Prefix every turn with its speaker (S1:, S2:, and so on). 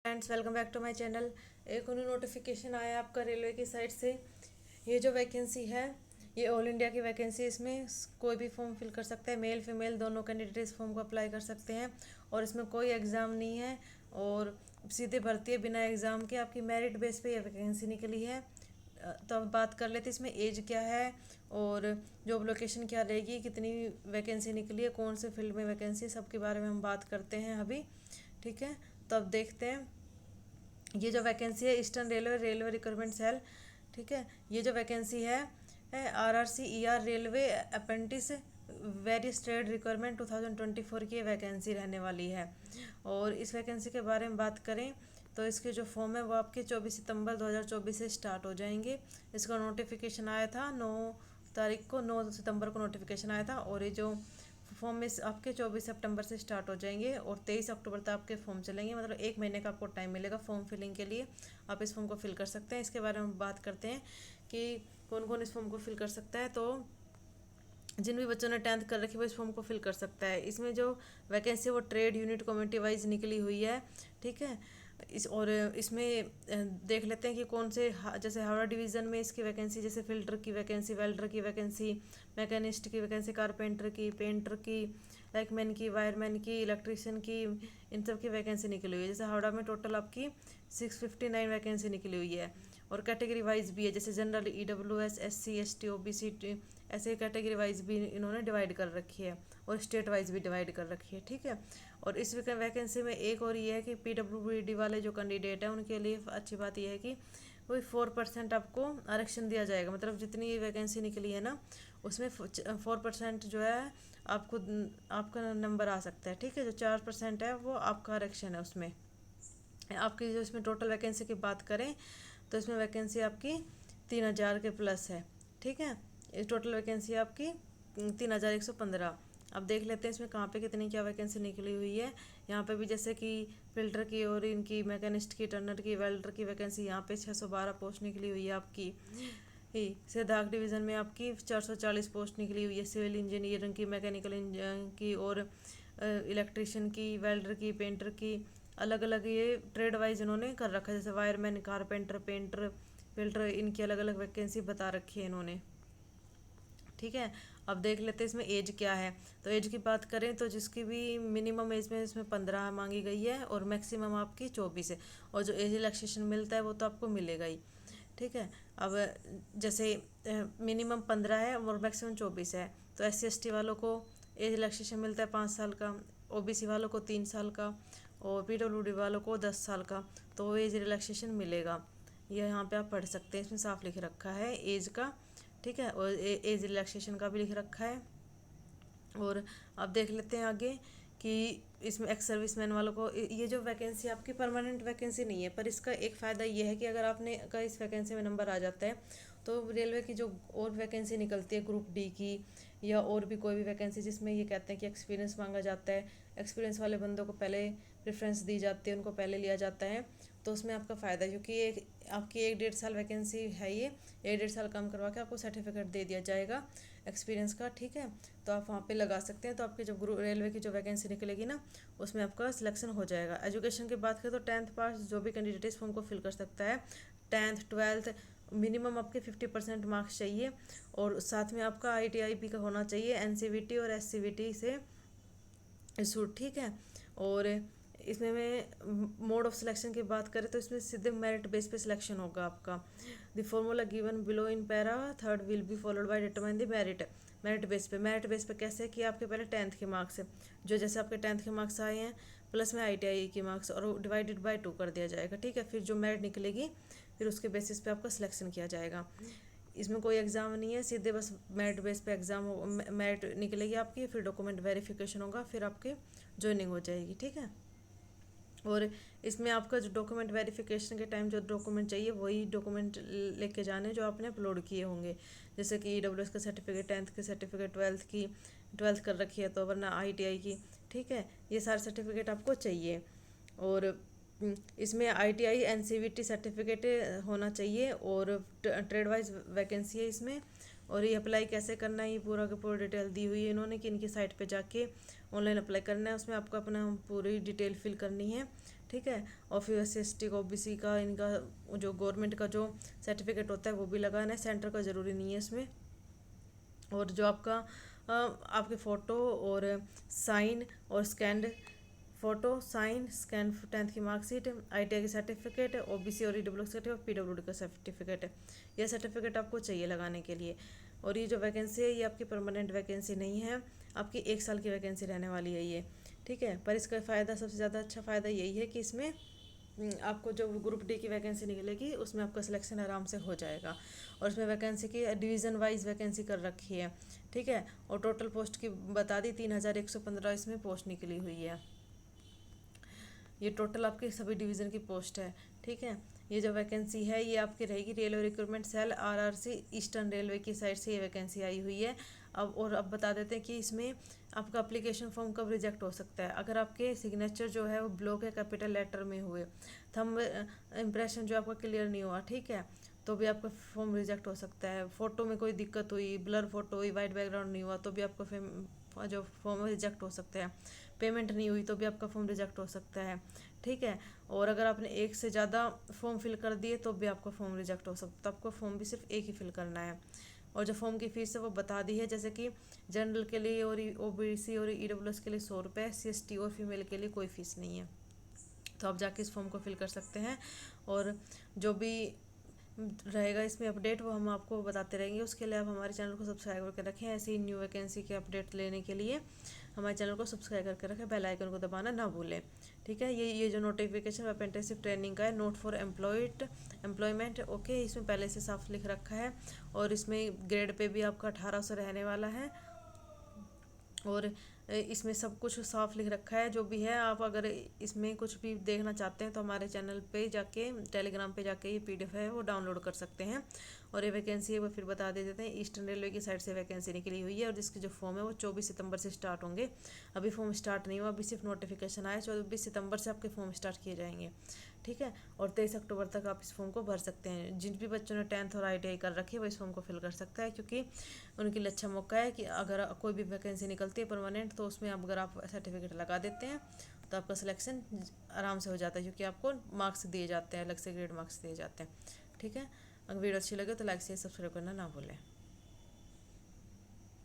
S1: Friends, welcome back to my channel. एक new notification आया आपका रेलवे की साइट से। ये जो वैकेंसी है ये ऑल इंडिया की वैकेंसी। इसमें कोई भी फॉर्म फिल कर सकता है, मेल फीमेल दोनों कैंडिडेट इस फॉर्म को अप्लाई कर सकते हैं। और इसमें कोई एग्ज़ाम नहीं है और सीधे भर्ती है बिना एग्ज़ाम के। आपकी मेरिट बेस पे ये वैकेंसी निकली है। तो अब बात कर लेते इसमें एज क्या है और जॉब लोकेशन क्या रहेगी, कितनी वैकेंसी निकली है, कौन से फील्ड में वैकेंसी, सबके बारे में हम बात करते हैं अभी। ठीक है, तो अब देखते हैं। ये जो वैकेंसी है ईस्टर्न रेलवे रिक्रूटमेंट सेल। ठीक है, ये जो वैकेंसी है RRCER railway apprentice various trade requirement 2024 की वैकेंसी रहने वाली है। और इस वैकेंसी के बारे में बात करें तो इसके जो फॉर्म है वो आपके 24 सितंबर 2024 से स्टार्ट हो जाएंगे। इसका नोटिफिकेशन आया था 9 सितंबर को नोटिफिकेशन आया था। और ये जो फॉर्म में आपके 24 सितंबर से स्टार्ट हो जाएंगे और 23 अक्टूबर तक आपके फॉर्म चलेंगे। मतलब एक महीने का आपको टाइम मिलेगा फॉर्म फिलिंग के लिए। आप इस फॉर्म को फिल कर सकते हैं। इसके बारे में बात करते हैं कि कौन कौन इस फॉर्म को फिल कर सकता है। तो जिन भी बच्चों ने 10th कर रखी है वो इस फॉर्म को फिल कर सकता है। इसमें जो वैकेंसी है वो ट्रेड यूनिट कम्युनिटी वाइज निकली हुई है। ठीक है, इसमें देख लेते हैं कि कौन से जैसे हावड़ा डिवीज़न में इसकी वैकेंसी, जैसे फिल्टर की वैकेंसी, वेल्डर की वैकेंसी, मैकेनिस्ट की वैकेंसी, कारपेंटर की, पेंटर की, लाइकमैन की, वायरमैन की, इलेक्ट्रीशियन की, इन सब की वैकेंसी निकली हुई है। जैसे हावड़ा में टोटल आपकी 659 वैकेंसी निकली हुई है। और कैटेगरी वाइज भी है, जैसे general, EWS, SC ST OBC, ऐसे कैटेगरी वाइज भी इन्होंने डिवाइड कर रखी है और स्टेट वाइज भी डिवाइड कर रखी है। ठीक है, और इस वैकेंसी में एक और ये है कि PWD वाले जो कैंडिडेट हैं उनके लिए अच्छी बात यह है कि वही 4% आपको आरक्षण दिया जाएगा। मतलब जितनी ये वैकेंसी निकली है ना उसमें 4% जो है आपको आपका नंबर आ सकता है। ठीक है, जो 4% है वो आपका आरक्षण है उसमें। आपकी जो इसमें टोटल वैकेंसी की बात करें तो इसमें वैकेंसी आपकी 3000 के प्लस है। ठीक है, इस टोटल वैकेंसी आपकी 3115। अब देख लेते हैं इसमें कहाँ पे कितनी क्या वैकेंसी निकली हुई है। यहाँ पे भी जैसे कि फिल्टर की और इनकी, मैकेनिस्ट की, टर्नर की, वेल्डर की वैकेंसी यहाँ पे 612 पोस्ट निकली हुई है आपकी। ही सिद्धार्थ डिवीज़न में आपकी 440 पोस्ट निकली हुई है। सिविल इंजीनियरिंग की, मैकेनिकल इंजीनियरिंग की और इलेक्ट्रिशियन की, वेल्डर की, पेंटर की, अलग अलग ये ट्रेड वाइज इन्होंने कर रखा है। जैसे वायरमैन, कारपेंटर, पेंटर, फिल्टर, इनकी अलग अलग वैकेंसी बता रखी है इन्होंने। ठीक है, अब देख लेते हैं इसमें एज क्या है। तो एज की बात करें तो जिसकी भी मिनिमम एज में इसमें 15 मांगी गई है और मैक्सिमम आपकी 24 है। और जो एज रिलैक्सेशन मिलता है वो तो आपको मिलेगा ही। ठीक है, अब जैसे मिनिमम 15 है और मैक्सिमम 24 है तो SC ST वालों को एज रिलैक्सेशन मिलता है 5 साल का, OBC वालों को 3 साल का और PWD वालों को 10 साल का। तो वो एज रिलैक्सेशन मिलेगा। ये यहाँ पे आप पढ़ सकते हैं, इसमें साफ लिख रखा है एज का। ठीक है, और एज रिलैक्सेशन का भी लिख रखा है। और अब देख लेते हैं आगे कि इसमें एक्स सर्विसमैन वालों को ये जो वैकेंसी आपकी परमानेंट वैकेंसी नहीं है, पर इसका एक फ़ायदा ये है कि अगर आपने का इस वैकेंसी में नंबर आ जाता है तो रेलवे की जो और वैकेंसी निकलती है ग्रुप D की या और भी कोई भी वैकेंसी जिसमें ये कहते हैं कि एक्सपीरियंस मांगा जाता है, एक्सपीरियंस वाले बंदों को पहले प्रेफरेंस दी जाती है, उनको पहले लिया जाता है। तो उसमें आपका फ़ायदा है क्योंकि ये आपकी 1-1.5 साल वैकेंसी है। ये 1-1.5 साल काम करवा के आपको सर्टिफिकेट दे दिया जाएगा एक्सपीरियंस का। ठीक है, तो आप वहाँ पे लगा सकते हैं। तो आपकी जब रेलवे की जो वैकेंसी निकलेगी ना उसमें आपका सिलेक्शन हो जाएगा। एजुकेशन की बात करें तो 10th पास जो भी कैंडिडेट इस फॉर्म को फिल कर सकता है। 10th 12th मिनिमम आपके 50% मार्क्स चाहिए और साथ में आपका ITI भी का होना चाहिए, NCVT और SCVT से इशूड। ठीक है, और इसमें मैं मोड ऑफ सिलेक्शन की बात करें तो इसमें सीधे मेरिट बेस पे सिलेक्शन होगा आपका। The formula given below in para third will be followed by determine the merit. Merit base पे कैसे कि आपके पहले 10th के मार्क्स है, जो जैसे आपके 10th के मार्क्स आए हैं प्लस में ITI के मार्क्स और डिवाइडेड बाय 2 कर दिया जाएगा। ठीक है, फिर जो मेरिट निकलेगी फिर उसके बेसिस पे आपका सिलेक्शन किया जाएगा। इसमें कोई एग्ज़ाम नहीं है, सीधे बस मेरिट बेस पे एग्ज़ाम हो, मेरिट निकलेगी आपकी, फिर डॉक्यूमेंट वेरिफिकेशन होगा, फिर आपके ज्वाइनिंग हो जाएगी। ठीक है, और इसमें आपका जो डॉक्यूमेंट वेरिफिकेशन के टाइम जो डॉक्यूमेंट चाहिए वही डॉक्यूमेंट लेके जाने जो आपने अपलोड किए होंगे। जैसे कि EWS का सर्टिफिकेट, 10th की सर्टिफिकेट, 12th कर रखी है तो वरना ITI की। ठीक है, ये सारे सर्टिफिकेट आपको चाहिए। और इसमें ITI NCVT सर्टिफिकेट होना चाहिए और ट्रेड वाइज वैकेंसी है इसमें। और ये अप्लाई कैसे करना है ये पूरा का पूरा डिटेल दी हुई है इन्होंने कि इनकी साइट पे जाके ऑनलाइन अप्लाई करना है। उसमें आपको अपना पूरी डिटेल फिल करनी है। ठीक है। और फिर SC/ST का, OBC का, इनका जो गवर्नमेंट का जो सर्टिफिकेट होता है वो भी लगाना है, सेंटर का ज़रूरी नहीं है इसमें। और जो आपका आपके फ़ोटो और साइन और scanned photo, sign, scan 10th की मार्कशीट, ITI की सर्टिफिकेट, OBC और EWS सर्टिफिकेट, PWD का सर्टिफिकेट है। यह सर्टिफिकेट आपको चाहिए लगाने के लिए। और ये जो वैकेंसी है ये आपकी परमानेंट वैकेंसी नहीं है, आपकी 1 साल की वैकेंसी रहने वाली है ये, ठीक है। पर इसका फ़ायदा, सबसे ज़्यादा अच्छा फ़ायदा यही है कि इसमें आपको जो ग्रुप D की वैकेंसी निकलेगी उसमें आपका सिलेक्शन आराम से हो जाएगा। और इसमें वैकेंसी की डिवीज़न वाइज वैकेंसी कर रखी है, ठीक है। और टोटल पोस्ट की बता दी 3115 इसमें पोस्ट निकली हुई है। ये टोटल आपके सभी डिवीज़न की पोस्ट है, ठीक है। ये जो वैकेंसी है ये आपकी रहेगी railway recruitment cell RRC eastern railway की साइड से ये वैकेंसी आई हुई है। अब बता देते हैं कि इसमें आपका अप्लीकेशन फॉर्म कब रिजेक्ट हो सकता है। अगर आपके सिग्नेचर जो है वो ब्लॉक है कैपिटल लेटर में हुए, थंब इम्प्रेशन जो आपका क्लियर नहीं हुआ, ठीक है, तो भी आपका फॉर्म रिजेक्ट हो सकता है। फ़ोटो में कोई दिक्कत हुई, ब्लर फोटो हुई, वाइट बैकग्राउंड नहीं हुआ, तो भी आपका जो फॉर्म रिजेक्ट हो सकता है। पेमेंट नहीं हुई तो भी आपका फॉर्म रिजेक्ट हो सकता है, ठीक है। और अगर आपने एक से ज़्यादा फॉर्म फिल कर दिए तो भी आपका फॉर्म रिजेक्ट हो सकता है। तो आपको फॉर्म भी सिर्फ एक ही फिल करना है। और जो फॉर्म की फ़ीस है वो बता दी है, जैसे कि जनरल के लिए और OBC और EWS के लिए 100 रुपये, SC/ST और फीमेल के लिए कोई फ़ीस नहीं है। तो आप जाके इस फॉर्म को फिल कर सकते हैं। और जो भी रहेगा इसमें अपडेट वो हम आपको बताते रहेंगे। उसके लिए आप हमारे चैनल को सब्सक्राइब करके रखें। ऐसे ही न्यू वैकेंसी के अपडेट लेने के लिए हमारे चैनल को सब्सक्राइब करके रखें, बेल आइकन को दबाना ना भूलें, ठीक है। ये जो नोटिफिकेशन अप्रेंटिसशिप ट्रेनिंग का है, नोट फॉर एम्प्लॉयमेंट, ओके, इसमें पहले से साफ लिख रखा है। और इसमें ग्रेड पे भी आपका 1800 रहने वाला है। और इसमें सब कुछ साफ लिख रखा है जो भी है। आप अगर इसमें कुछ भी देखना चाहते हैं तो हमारे चैनल पे जाके, टेलीग्राम पे जाके ये PDF है वो डाउनलोड कर सकते हैं। और ये वैकेंसी है वो फिर बता देते हैं, ईस्टर्न रेलवे की साइड से वैकेंसी निकली हुई है। और जिसके जो फॉर्म है वो 24 सितंबर से स्टार्ट होंगे। अभी फॉर्म स्टार्ट नहीं हुआ, अभी सिर्फ नोटिफिकेशन आया। 24 सितंबर से आपके फॉर्म स्टार्ट किए जाएंगे, ठीक है। और 23 अक्टूबर तक आप इस फॉर्म को भर सकते हैं। जिन भी बच्चों ने 10th और ITI कर रखी है वो इस फॉर्म को फिल कर सकता है, क्योंकि उनके लिए अच्छा मौका है कि अगर कोई भी वैकेंसी निकलती है परमानेंट तो उसमें अगर आप सर्टिफिकेट लगा देते हैं तो आपका सिलेक्शन आराम से हो जाता है, क्योंकि आपको मार्क्स दिए जाते हैं, अलग से ग्रेड मार्क्स दिए जाते हैं, ठीक है। अगर वीडियो अच्छी लगे तो लाइक शेयर सब्सक्राइब करना ना भूलें।